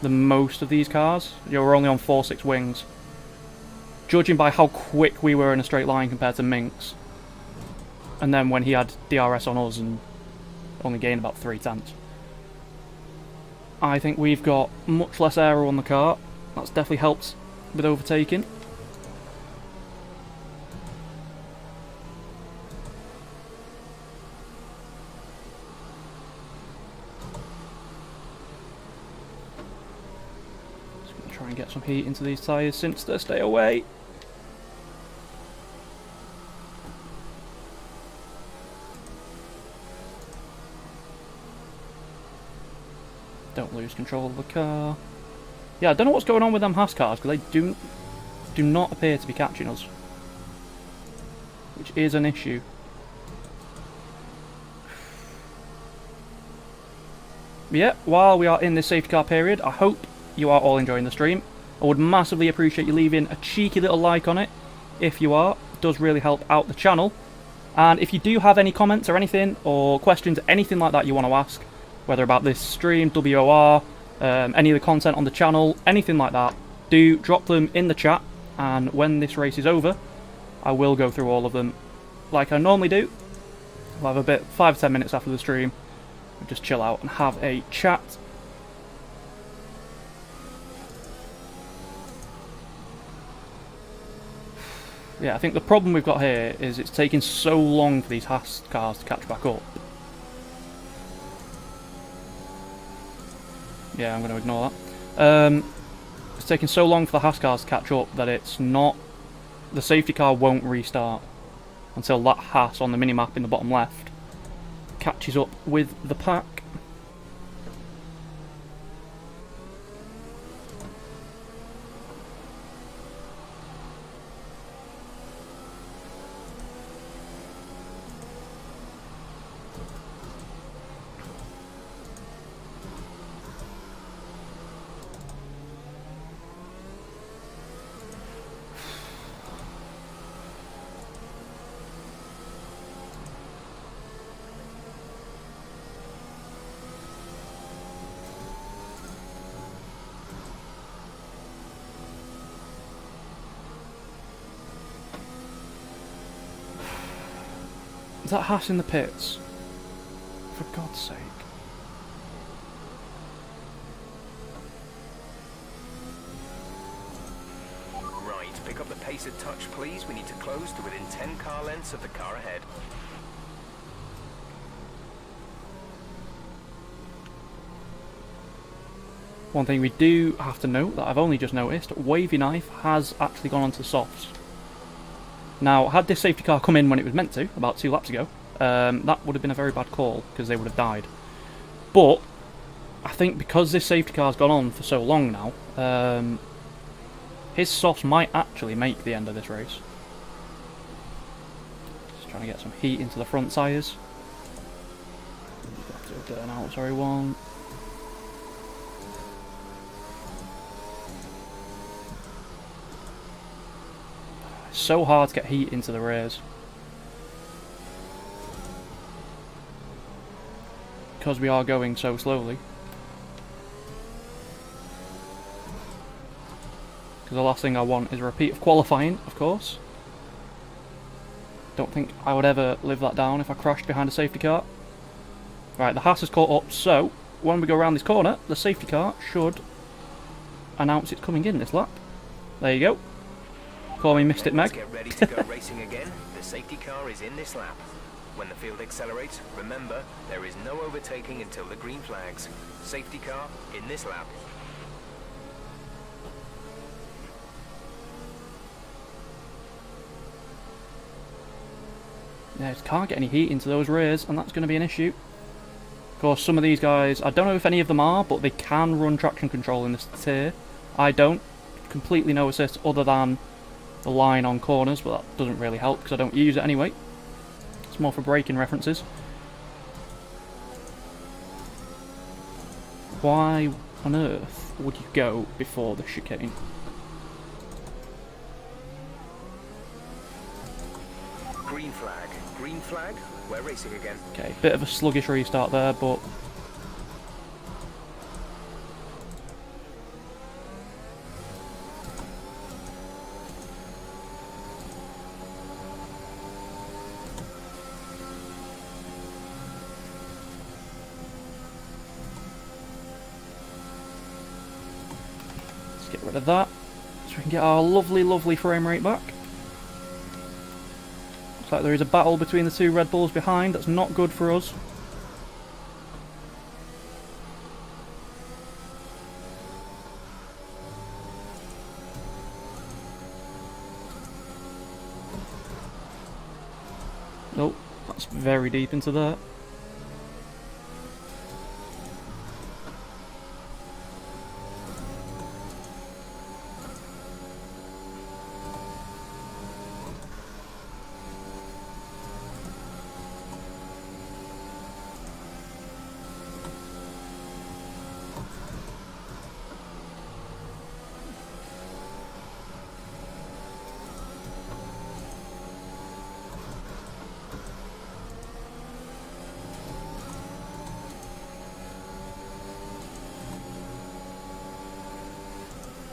than most of these cars. We're only on 4.6 wings. Judging by how quick we were in a straight line compared to Minx. And then when he had DRS on us and only gained about 0.3. I think we've got much less aero on the car. That's definitely helped with overtaking. Try and get some heat into these tyres since they stay away. Don't lose control of the car. Yeah, I don't know what's going on with them Haas cars, because they do not appear to be catching us, which is an issue. But yeah, while we are in this safety car period, I hope you are all enjoying the stream. I would massively appreciate you leaving a cheeky little like on it if you are. It does really help out the channel. And if you do have any comments or anything, or questions, anything like that you want to ask, whether about this stream, WOR, any of the content on the channel, anything like that, do drop them in the chat, and when this race is over, I will go through all of them like I normally do. I'll have a bit, 5-10 minutes after the stream, just chill out and have a chat. Yeah, I think the problem we've got here is it's taking so long for these Haas cars to catch back up. Yeah, I'm going to ignore that. It's taking so long for the Haas cars to catch up that it's not... The safety car won't restart until that Haas on the minimap in the bottom left catches up with the pack. Is that Haas in the pits? For God's sake. Right, pick up the pace a touch, please. We need to close to within 10 car lengths of the car ahead. One thing we do have to note that I've only just noticed, Wavy Knife has actually gone onto softs. Now, had this safety car come in when it was meant to, about 2 laps ago, that would have been a very bad call, because they would have died. But, I think because this safety car's gone on for so long now, his softs might actually make the end of this race. Just trying to get some heat into the front tyres. Burnout, sorry, one. So hard to get heat into the rears because we are going so slowly. Because the last thing I want is a repeat of qualifying, of course. Don't think I would ever live that down if I crashed behind a safety car. Right, the Haas has caught up, so when we go around this corner, the safety car should announce it's coming in this lap. There you go. Call me Missed It, Meg. Get ready to go racing again. The safety car is in this lap. When the field accelerates, remember, there is no overtaking until the green flags. Safety car in this lap. Yeah, just can't get any heat into those rears, and that's going to be an issue. Of course, some of these guys, I don't know if any of them are, but they can run traction control in this tier. I don't. Completely no assist other than the line on corners, but that doesn't really help because I don't use it anyway. It's more for braking references. Why on earth would you go before the chicane? Green flag. Green flag. We're racing again. Okay, bit of a sluggish restart there, but get rid of that so we can get our lovely frame rate back. Looks like there is a battle between the two Red Bulls behind. That's not good for us. Nope, that's very deep into that.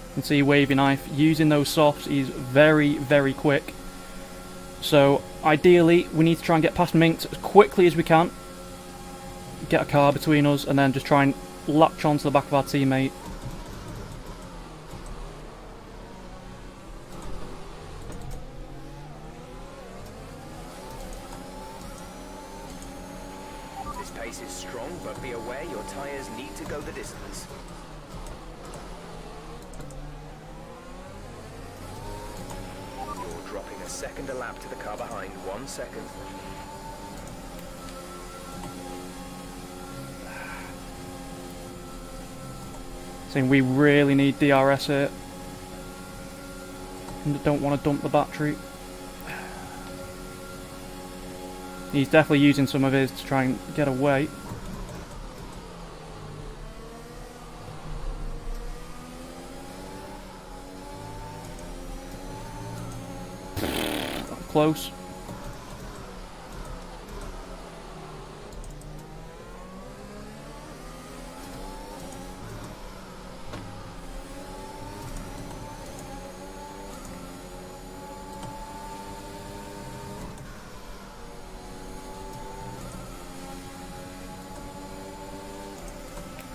You can see Wavy Knife using those softs. He's very quick. So ideally we need to try and get past Minx as quickly as we can. Get a car between us and then just try and latch onto the back of our teammate. This pace is strong, but be aware your tyres need to go the distance. You're dropping a second a lap to the car behind. 1 second. Saying we really need DRS here. And don't want to dump the battery. He's definitely using some of his to try and get away. Close.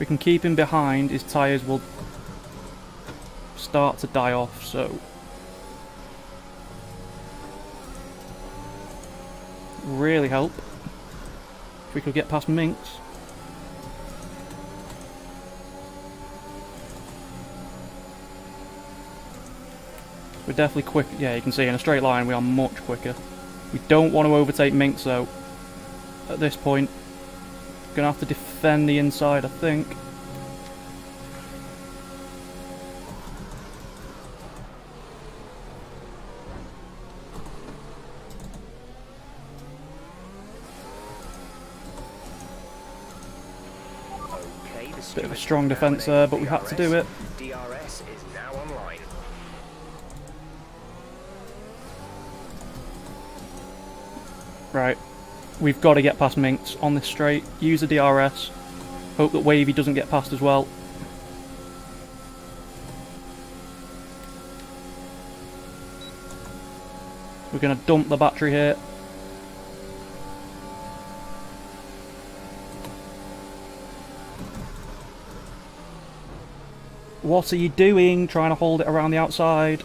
we can keep him behind, his tyres will start to die off, so... really help if we could get past Minx. We're definitely quick. Yeah, you can see in a straight line we are much quicker. We don't want to overtake Minx though. At this point, gonna have to defend the inside, I think. Bit of a strong defence there, but we had to do it. DRS is now online. Right, we've got to get past Minx on this straight. Use the DRS. Hope that Wavy doesn't get past as well. We're going to dump the battery here. What are you doing? Trying to hold it around the outside.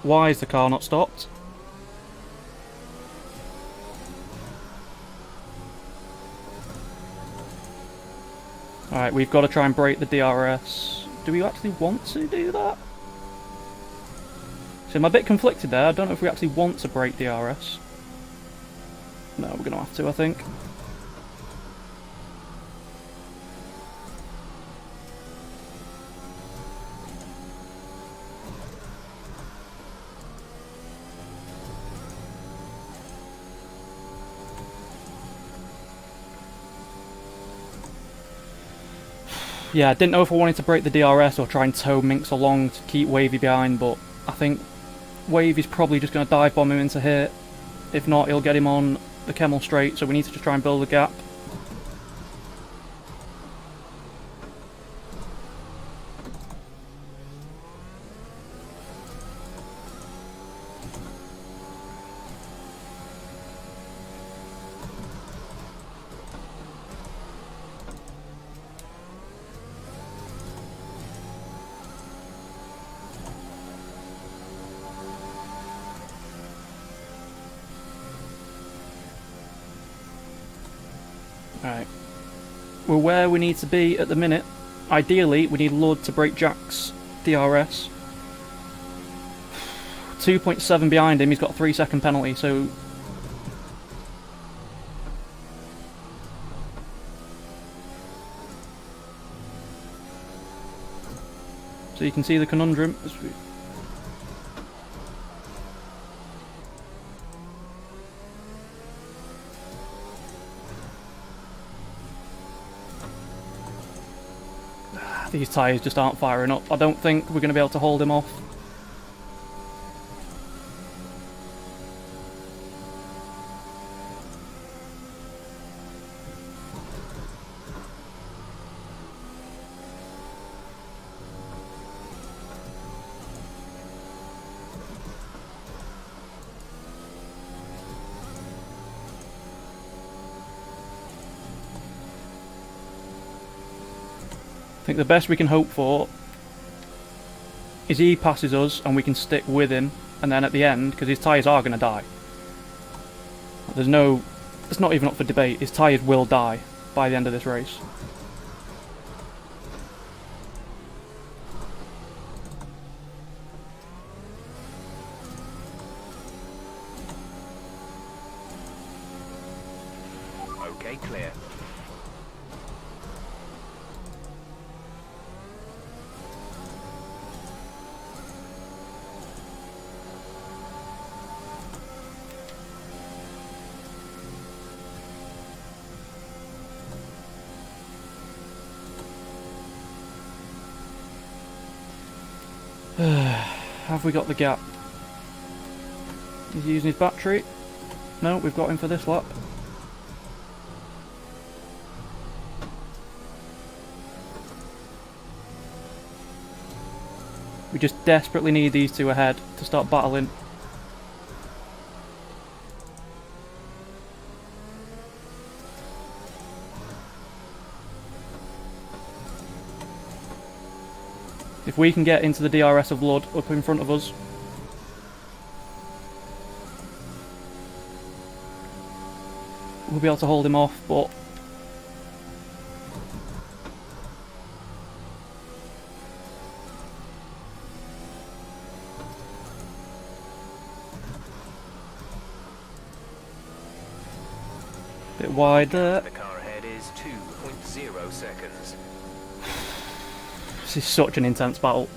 Why is the car not stopped? Alright, we've got to try and break the DRS. Do we actually want to do that? So I'm a bit conflicted there. I don't know if we actually want to break DRS. No, we're going to have to, I think. Yeah, I didn't know if I wanted to break the DRS or try and tow Minx along to keep Wavy behind, but I think Wavy's probably just going to dive bomb him into here. If not, he'll get him on the Kemmel straight, so we need to just try and build a gap. Alright. We're where we need to be at the minute. Ideally, we need Lud to break Jack's DRS. 2.7 behind him, he's got a 3-second penalty, so... So you can see the conundrum. These tyres just aren't firing up. I don't think we're going to be able to hold him off. I think the best we can hope for is he passes us and we can stick with him, and then at the end, because his tyres are going to die. It's not even up for debate, his tyres will die by the end of this race. Okay, clear. Have we got the gap? He's using his battery. No, we've got him for this lap. We just desperately need these two ahead to start battling. If we can get into the DRS of Blood up in front of us, we'll be able to hold him off, but bit wide there. The car ahead is 2.0 seconds. This is such an intense battle.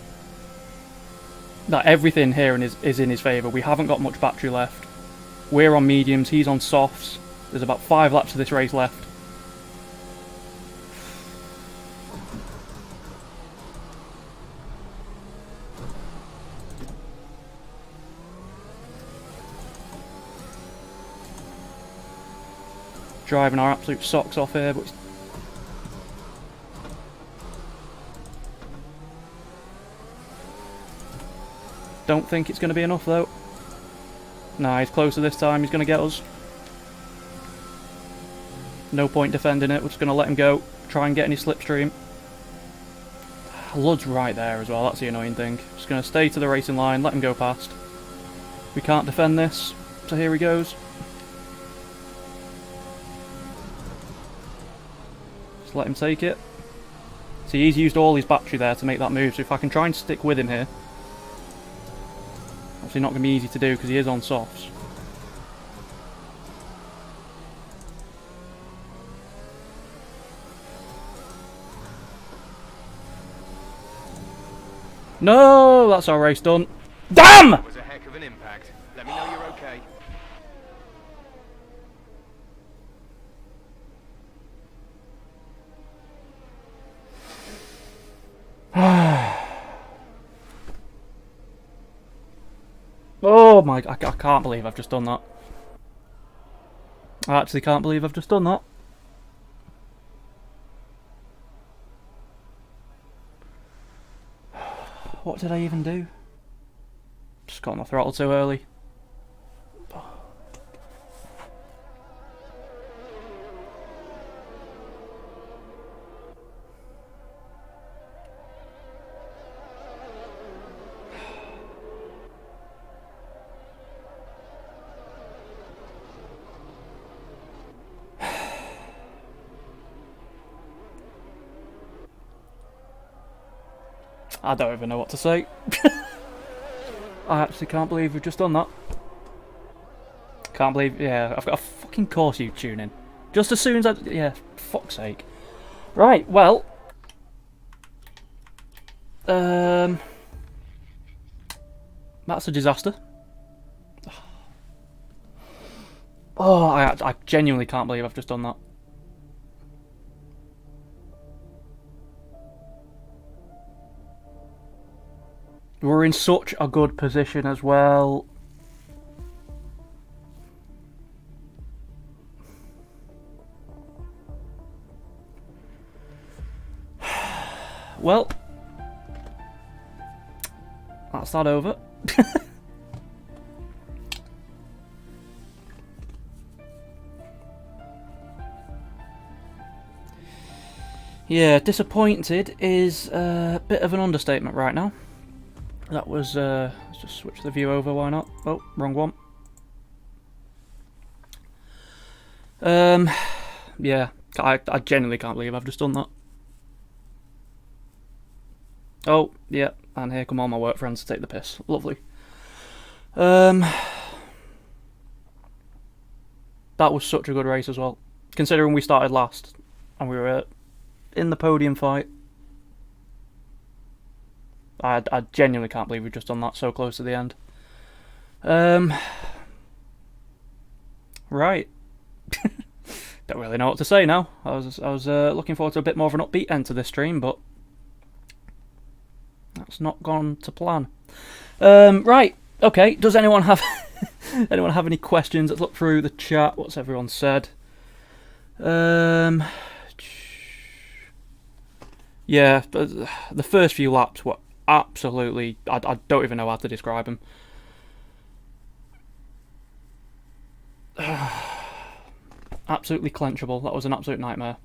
That everything here is in his favour. We haven't got much battery left. We're on mediums, he's on softs. There's about 5 laps of this race left. Driving our absolute socks off here, but don't think it's going to be enough though. Nah, he's closer this time, he's going to get us. No point defending it, we're just going to let him go. Try and get any slipstream. Lud's right there as well, that's the annoying thing. Just going to stay to the racing line, let him go past. We can't defend this, so here he goes. Just let him take it. See, he's used all his battery there to make that move, so if I can try and stick with him here. Obviously not going to be easy to do because he is on softs. No, that's our race done. Damn! That was a heck of an impact. Let me know you're okay. Oh my, I can't believe I've just done that. I actually can't believe I've just done that. What did I even do? Just got on the throttle too early. I don't even know what to say. I actually can't believe we've just done that. Can't believe, yeah, I've got a fucking course you tune in. Just as soon as I, yeah, fuck's sake. Right, well. That's a disaster. Oh, I genuinely can't believe I've just done that. We're in such a good position as well. Well, that's that over. Yeah, disappointed is a bit of an understatement right now. That was, let's just switch the view over, why not? Oh, wrong one. Yeah, I genuinely can't believe I've just done that. Oh, yeah, and here come all my work friends to take the piss. Lovely. That was such a good race as well. Considering we started last, and we were in the podium fight. I genuinely can't believe we've just done that so close to the end. Right. Don't really know what to say now. I was looking forward to a bit more of an upbeat end to this stream, but that's not gone to plan. Right. Okay. Does anyone have anyone have any questions? Let's look through the chat. What's everyone said? Yeah, the first few laps were absolutely, I don't even know how to describe them. Absolutely clenchable. That was an absolute nightmare.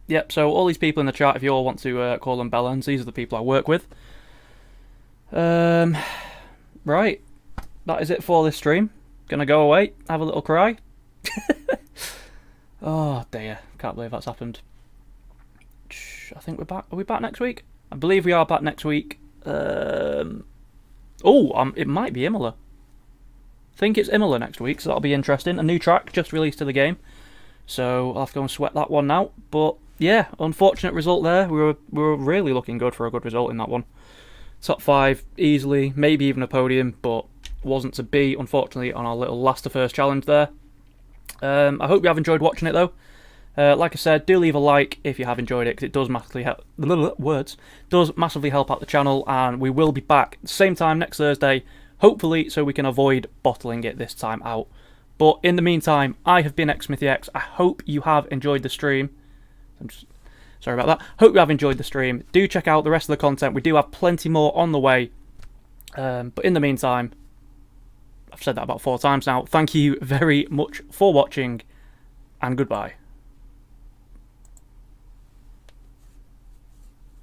Yep, so all these people in the chat, if you all want to call them bellends, these are the people I work with. Right, that is it for this stream. Gonna go away, have a little cry. Oh dear, can't believe that's happened. I think we're back. Are we back next week? I believe we are back next week. It might be Imola. I think it's Imola next week, so that'll be interesting. A new track just released to the game, so I'll have to go and sweat that one now. But yeah, unfortunate result there. We were really looking good for a good result in that one. Top 5 easily, maybe even a podium, but wasn't to be, unfortunately, on our little last to first challenge there. I hope you have enjoyed watching it though. Like I said, do leave a like if you have enjoyed it, because it does massively help. Does massively help out the channel, and we will be back same time next Thursday, hopefully, so we can avoid bottling it this time out. But in the meantime, I have been xSmithyx. I hope you have enjoyed the stream. Sorry about that. Hope you have enjoyed the stream. Do check out the rest of the content. We do have plenty more on the way. But in the meantime, I've said that about 4 times now. Thank you very much for watching, and goodbye.